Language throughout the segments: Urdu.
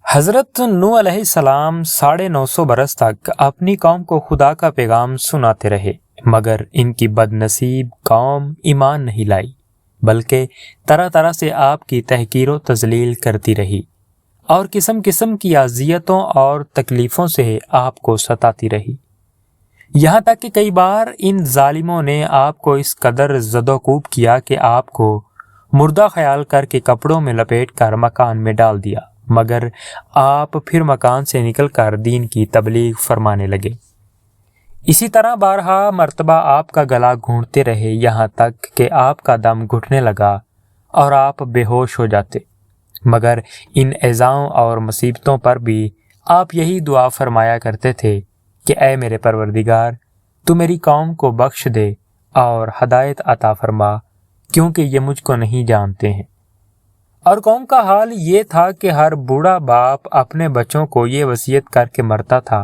حضرت نوح علیہ السلام 950 برس تک اپنی قوم کو خدا کا پیغام سناتے رہے، مگر ان کی بد نصیب قوم ایمان نہیں لائی، بلکہ طرح طرح سے آپ کی تحقیر و تذلیل کرتی رہی اور قسم قسم کی اذیتوں اور تکلیفوں سے آپ کو ستاتی رہی، یہاں تک کہ کئی بار ان ظالموں نے آپ کو اس قدر زد و کوب کیا کہ آپ کو مردہ خیال کر کے کپڑوں میں لپیٹ کر مکان میں ڈال دیا، مگر آپ پھر مکان سے نکل کر دین کی تبلیغ فرمانے لگے۔ اسی طرح بارہا مرتبہ آپ کا گلا گھونٹتے رہے، یہاں تک کہ آپ کا دم گھٹنے لگا اور آپ بے ہوش ہو جاتے، مگر ان ایذاؤں اور مصیبتوں پر بھی آپ یہی دعا فرمایا کرتے تھے کہ اے میرے پروردگار، تو میری قوم کو بخش دے اور ہدایت عطا فرما، کیونکہ یہ مجھ کو نہیں جانتے ہیں۔ اور قوم کا حال یہ تھا کہ ہر بوڑھا باپ اپنے بچوں کو یہ وصیت کر کے مرتا تھا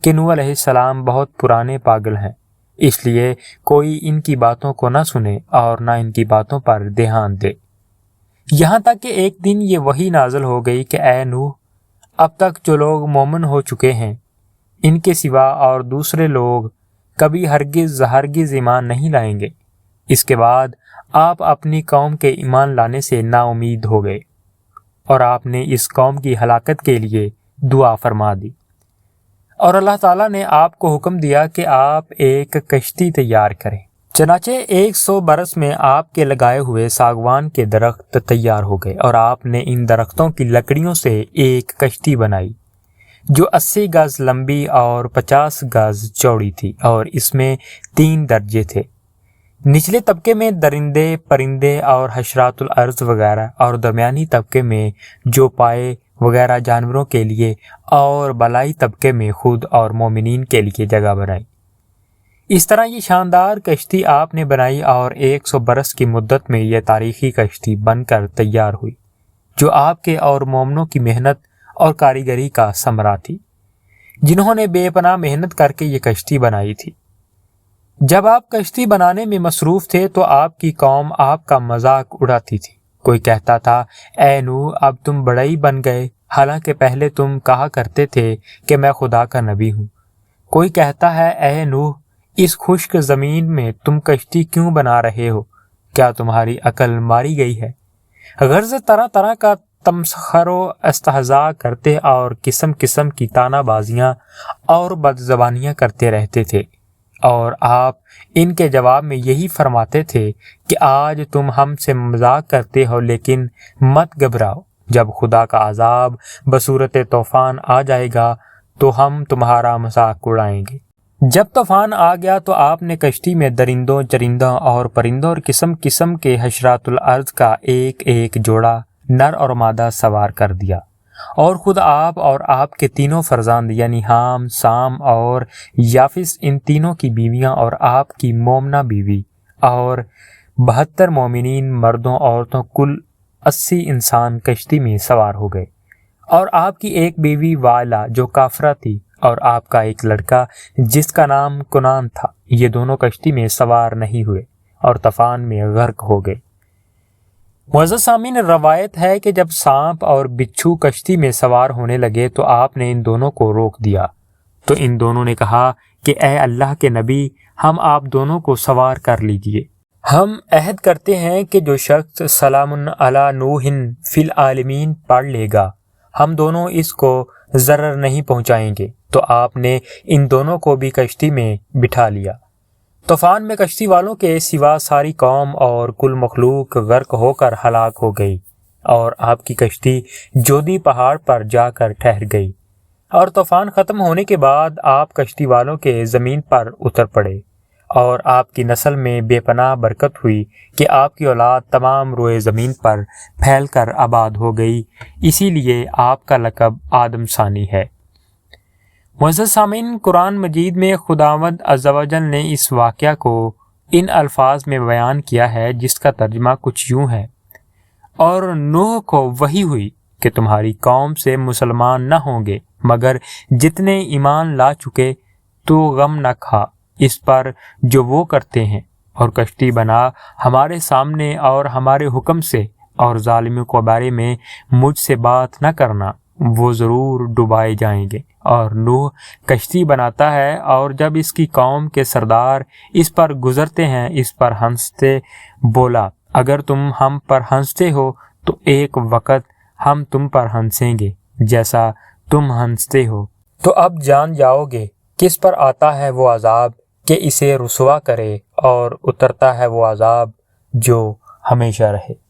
کہ نوح علیہ السلام بہت پرانے پاگل ہیں، اس لیے کوئی ان کی باتوں کو نہ سنے اور نہ ان کی باتوں پر دھیان دے، یہاں تک کہ ایک دن یہ وحی نازل ہو گئی کہ اے نوح، اب تک جو لوگ مومن ہو چکے ہیں ان کے سوا اور دوسرے لوگ کبھی ہرگز ایمان نہیں لائیں گے۔ اس کے بعد آپ اپنی قوم کے ایمان لانے سے نا امید ہو گئے اور آپ نے اس قوم کی ہلاکت کے لیے دعا فرما دی، اور اللہ تعالیٰ نے آپ کو حکم دیا کہ آپ ایک کشتی تیار کریں۔ چنانچہ 100 برس میں آپ کے لگائے ہوئے ساگوان کے درخت تیار ہو گئے، اور آپ نے ان درختوں کی لکڑیوں سے ایک کشتی بنائی جو 80 گز لمبی اور 50 گز چوڑی تھی، اور اس میں 3 درجے تھے، نچلے طبقے میں درندے پرندے اور حشرات الارض وغیرہ، اور درمیانی طبقے میں جو پائے وغیرہ جانوروں کے لیے، اور بالائی طبقے میں خود اور مومنین کے لیے جگہ بنائی۔ اس طرح یہ شاندار کشتی آپ نے بنائی، اور 100 برس کی مدت میں یہ تاریخی کشتی بن کر تیار ہوئی، جو آپ کے اور مومنوں کی محنت اور کاریگری کا ثمرہ تھی، جنہوں نے بے پناہ محنت کر کے یہ کشتی بنائی تھی۔ جب آپ کشتی بنانے میں مصروف تھے تو آپ کی قوم آپ کا مذاق اڑاتی تھی۔ کوئی کہتا تھا اے نوح، اب تم بڑا ہی بن گئے، حالانکہ پہلے تم کہا کرتے تھے کہ میں خدا کا نبی ہوں۔ کوئی کہتا ہے اے نوح، اس خشک زمین میں تم کشتی کیوں بنا رہے ہو؟ کیا تمہاری عقل ماری گئی ہے؟ غرض طرح طرح کا تمسخر و استہزاء کرتے اور قسم قسم کی طعنہ بازیاں اور بد زبانیاں کرتے رہتے تھے، اور آپ ان کے جواب میں یہی فرماتے تھے کہ آج تم ہم سے مذاق کرتے ہو، لیکن مت گھبراؤ، جب خدا کا عذاب بصورت طوفان آ جائے گا تو ہم تمہارا مذاق اڑائیں گے۔ جب طوفان آ گیا تو آپ نے کشتی میں درندوں چرندوں اور پرندوں اور قسم قسم کے حشرات الارض کا ایک ایک جوڑا نر اور مادہ سوار کر دیا، اور خود آپ اور آپ کے تینوں فرزند یعنی حام، سام اور یافس، ان تینوں کی بیویاں اور آپ کی مومنہ بیوی، اور 72 مومنین مردوں عورتوں، کل 80 انسان کشتی میں سوار ہو گئے، اور آپ کی ایک بیوی وائلہ جو کافرہ تھی، اور آپ کا ایک لڑکا جس کا نام کنان تھا، یہ دونوں کشتی میں سوار نہیں ہوئے اور طوفان میں غرق ہو گئے۔ معزز سامعین، روایت ہے کہ جب سانپ اور بچھو کشتی میں سوار ہونے لگے تو آپ نے ان دونوں کو روک دیا، تو ان دونوں نے کہا کہ اے اللہ کے نبی، ہم آپ دونوں کو سوار کر لیجئے، ہم عہد کرتے ہیں کہ جو شخص سلام علی نوح فی العالمین پڑھ لے گا، ہم دونوں اس کو ضرر نہیں پہنچائیں گے۔ تو آپ نے ان دونوں کو بھی کشتی میں بٹھا لیا۔ طوفان میں کشتی والوں کے سوا ساری قوم اور کل مخلوق غرق ہو کر ہلاک ہو گئی، اور آپ کی کشتی جودی پہاڑ پر جا کر ٹھہر گئی، اور طوفان ختم ہونے کے بعد آپ کشتی والوں کے زمین پر اتر پڑے، اور آپ کی نسل میں بے پناہ برکت ہوئی کہ آپ کی اولاد تمام روئے زمین پر پھیل کر آباد ہو گئی، اسی لیے آپ کا لقب آدم ثانی ہے۔ معزز سامعین، قرآن مجید میں خداوند عز و جل نے اس واقعہ کو ان الفاظ میں بیان کیا ہے جس کا ترجمہ کچھ یوں ہے: اور نوح کو وحی ہوئی کہ تمہاری قوم سے مسلمان نہ ہوں گے مگر جتنے ایمان لا چکے، تو غم نہ کھا اس پر جو وہ کرتے ہیں، اور کشتی بنا ہمارے سامنے اور ہمارے حکم سے، اور ظالموں کے بارے میں مجھ سے بات نہ کرنا، وہ ضرور ڈبائے جائیں گے۔ اور نوح کشتی بناتا ہے، اور جب اس کی قوم کے سردار اس پر گزرتے ہیں، اس پر ہنستے بولا، اگر تم ہم پر ہنستے ہو تو ایک وقت ہم تم پر ہنسیں گے جیسا تم ہنستے ہو۔ تو اب جان جاؤ گے کس پر آتا ہے وہ عذاب کہ اسے رسوا کرے، اور اترتا ہے وہ عذاب جو ہمیشہ رہے۔